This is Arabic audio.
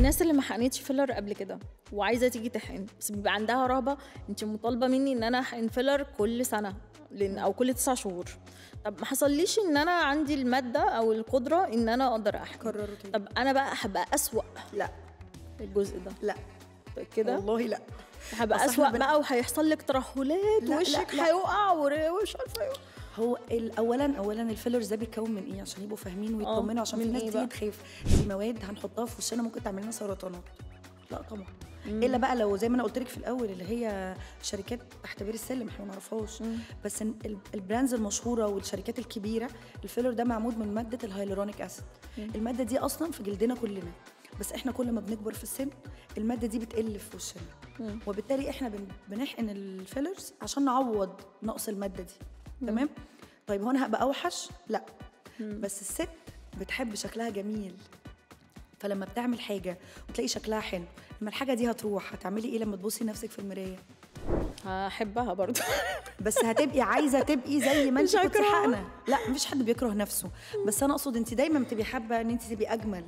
الناس اللي ما حقنتش فيلر قبل كده وعايزه تيجي تحقن بس بيبقى عندها رهبه، انت مطالبه مني ان انا احقن فيلر كل سنه او كل 9 شهور. طب ما حصليش ان انا عندي الماده او القدره ان انا اقدر احقن. قرروا تاني. طب انا بقى هبقى اسوأ لا الجزء ده. لا كده والله لا، هبقى اسوأ بقى وهيحصل لك ترهلات ووشك هيقع ومش عارفه ايه. هو اولا الفيلرز ده بيتكون من ايه عشان يبقوا فاهمين ويطمنوا، عشان في ناس تيجي تخاف دي مواد هنحطها في وشنا ممكن تعمل لنا سرطانات. لا طبعا. الا بقى لو زي ما انا قلت لك في الاول اللي هي شركات تحت بير السلم احنا ما نعرفهاش، بس البراندز المشهوره والشركات الكبيره الفيلر ده معمول من ماده الهيالورونيك اسيد. الماده دي اصلا في جلدنا كلنا، بس احنا كل ما بنكبر في السن الماده دي بتقل في وشنا، وبالتالي احنا بنحقن الفيلرز عشان نعوض نقص الماده دي. تمام. طيب هو انا هبقى اوحش؟ لا. بس الست بتحب شكلها جميل، فلما بتعمل حاجه وتلاقي شكلها حلو، لما الحاجه دي هتروح هتعملي ايه لما تبصي نفسك في المرايه؟ هحبها برضه بس هتبقي عايزه تبقي زي ما انت كنتي حقنه. لا مفيش حد بيكره نفسه، بس انا اقصد انت دايما بتبقي حابه ان انت تبقي اجمل.